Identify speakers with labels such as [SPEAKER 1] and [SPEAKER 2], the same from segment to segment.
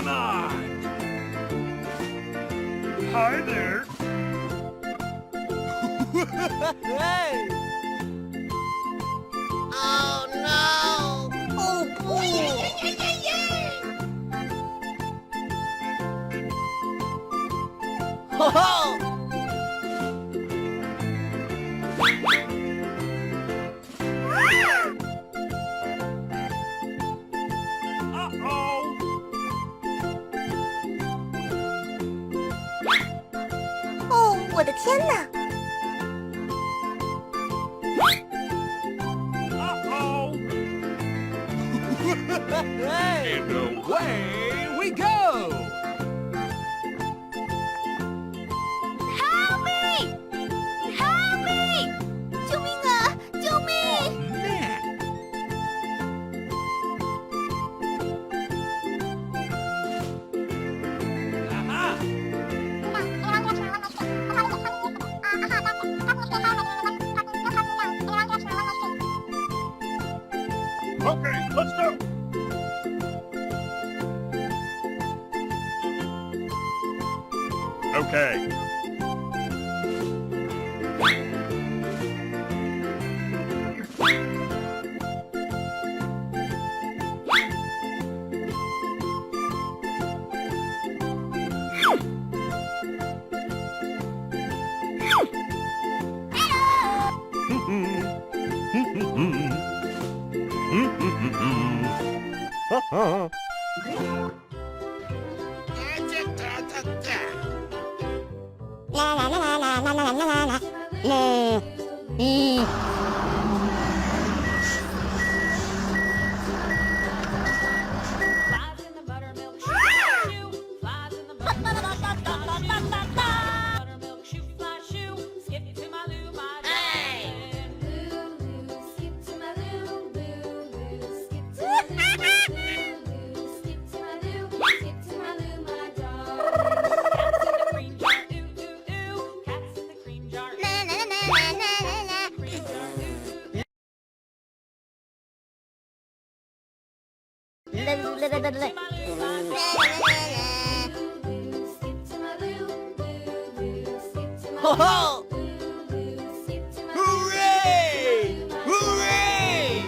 [SPEAKER 1] Come on! Hi there.
[SPEAKER 2] Hey! Oh no! Oh boy! Ho ho!
[SPEAKER 1] Uh-oh!
[SPEAKER 3] 哦，我的天哪！
[SPEAKER 1] Uh-oh!
[SPEAKER 2] Hey!
[SPEAKER 1] And away we go!
[SPEAKER 3] Help me! Help me! 救命啊！救命！
[SPEAKER 1] Man! Aha! Okay, let's go! Okay.
[SPEAKER 3] La la la la la la la la la la. No.
[SPEAKER 4] Flies in the buttermilk shoe, flies in the buttermilk shoe, fly shoe, skip to my loo, my darling. Loo, skip to my loo, skip to my loo, skip to my loo, skip to my loo, my darling. Cats in the cream jar, ooh, ooh, cats in the cream jar,
[SPEAKER 3] La la la la la la la.
[SPEAKER 4] cream jar, ooh, ooh.
[SPEAKER 3] La la la la la la.
[SPEAKER 2] Ho ho! Hooray! Hooray!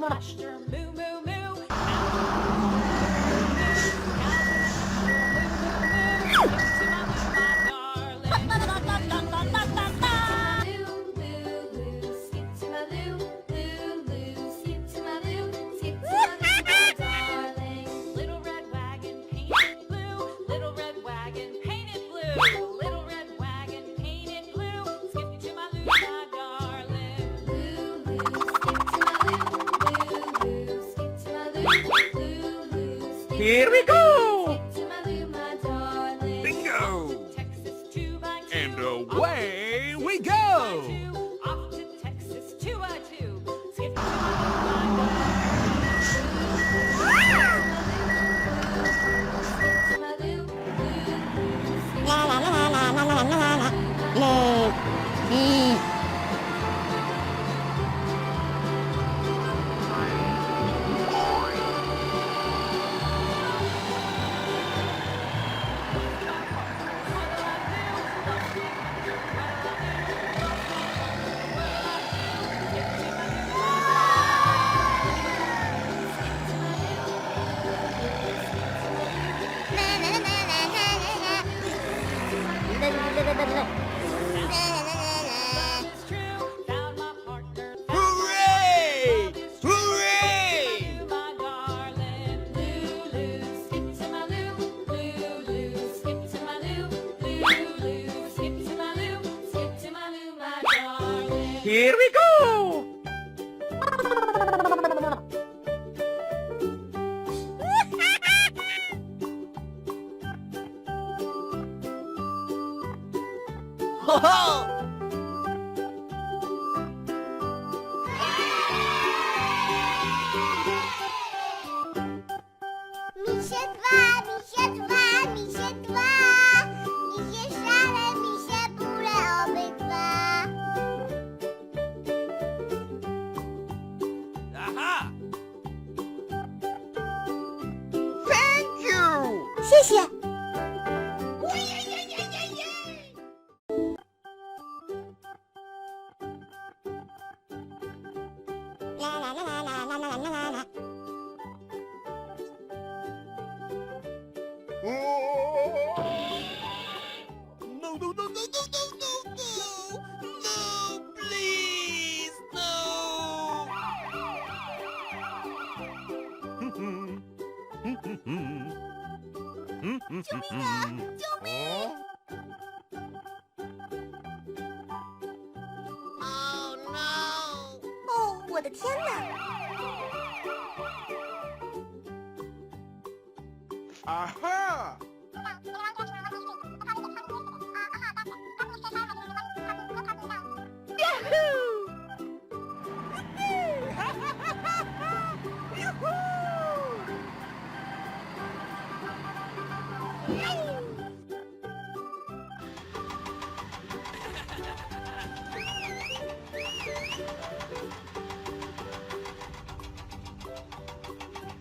[SPEAKER 4] Pasture, moo, moo, moo. Little red wagon painted blue, little red wagon painted blue, little red wagon painted blue. Skip to my loo, my darling. Skip to my loo,
[SPEAKER 1] Here we go!
[SPEAKER 4] skip to my loo, my darling.
[SPEAKER 1] Bingo!
[SPEAKER 4] Texas 2 by 2.
[SPEAKER 1] And away we go!
[SPEAKER 4] Off to Texas 2 by 2. Skip to my
[SPEAKER 3] La la la la la la la la la. No. La la la la la la la la. La la la la la la. La la la la la.
[SPEAKER 4] It's true, found my partner.
[SPEAKER 2] Hooray! Hooray!
[SPEAKER 4] My darling, Lulu, skip to my loo, Lulu, skip to my loo, Lulu, skip to my loo, skip to my loo, my darling.
[SPEAKER 1] Here we go!
[SPEAKER 2] Ho ho!
[SPEAKER 3] Misie dwa, misie dwa, misie dwa, misie szare, misie bóle. 谢谢。啦啦啦啦啦啦啦啦啦。
[SPEAKER 2] No, no, no, no, no, no, no, no! No, please, no!
[SPEAKER 3] 救命啊！救命！
[SPEAKER 2] Oh no!
[SPEAKER 3] 哦，我的天哪！
[SPEAKER 1] Aha!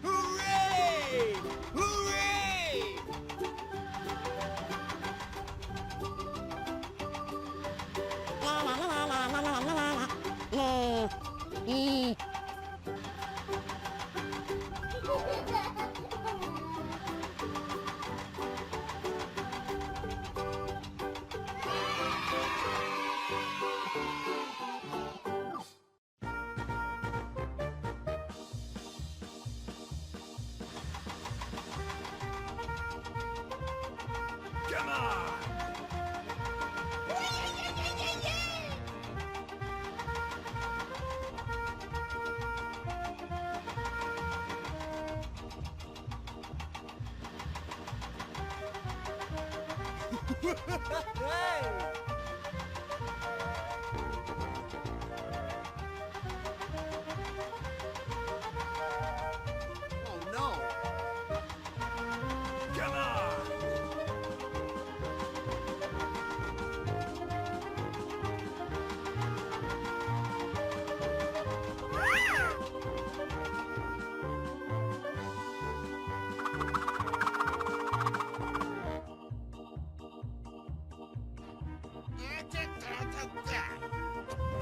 [SPEAKER 2] Hooray! Hooray!
[SPEAKER 3] 啦啦啦啦啦啦啦啦啦。
[SPEAKER 1] Come on!
[SPEAKER 2] Oh no!
[SPEAKER 1] Come on!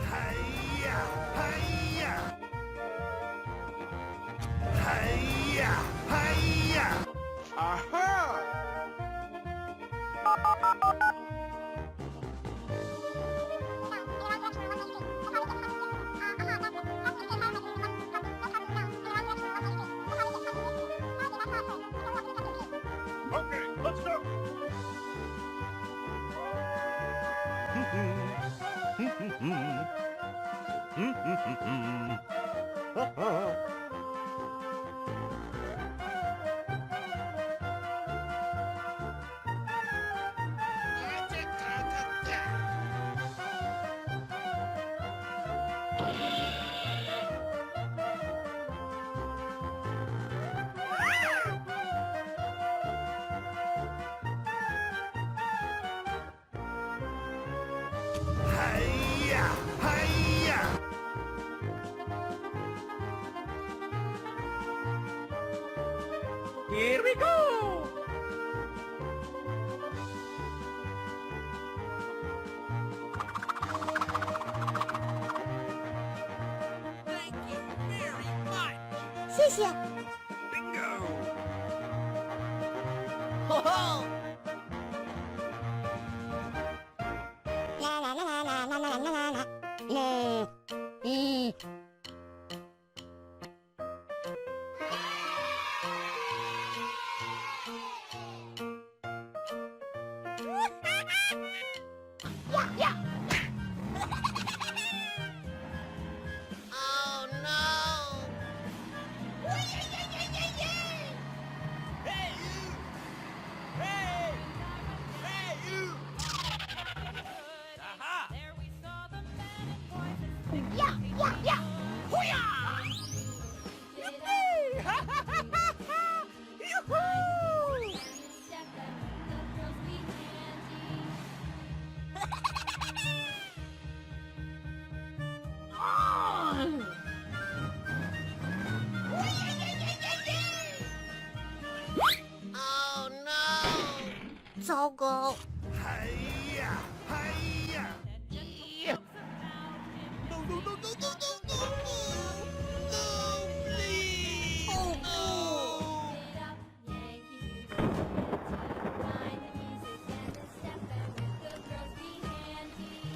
[SPEAKER 1] Hiya! Hiya! Hiya! Hiya! Aha! Okay, let's go. Hiya! Hiya! Here we go!
[SPEAKER 2] Thank you very much!
[SPEAKER 3] 谢谢。
[SPEAKER 1] Bingo!
[SPEAKER 2] Ho ho!
[SPEAKER 3] 啦啦啦啦啦啦啦啦啦。
[SPEAKER 2] Oh no! Hey you! Hey! Hey you! Aha!
[SPEAKER 4] There we saw the men and boys and
[SPEAKER 3] Yeah, yeah, yeah.
[SPEAKER 2] Hoo-yah!
[SPEAKER 4] step and the girls be handy.
[SPEAKER 3] 糟糕！
[SPEAKER 1] 嗨呀，嗨呀！
[SPEAKER 2] No, no, no, no, no, no, no, no! No, please!
[SPEAKER 3] 哦
[SPEAKER 2] No!
[SPEAKER 4] Get up, Yankee Doodle, find the music and the step, and with the girls be handy.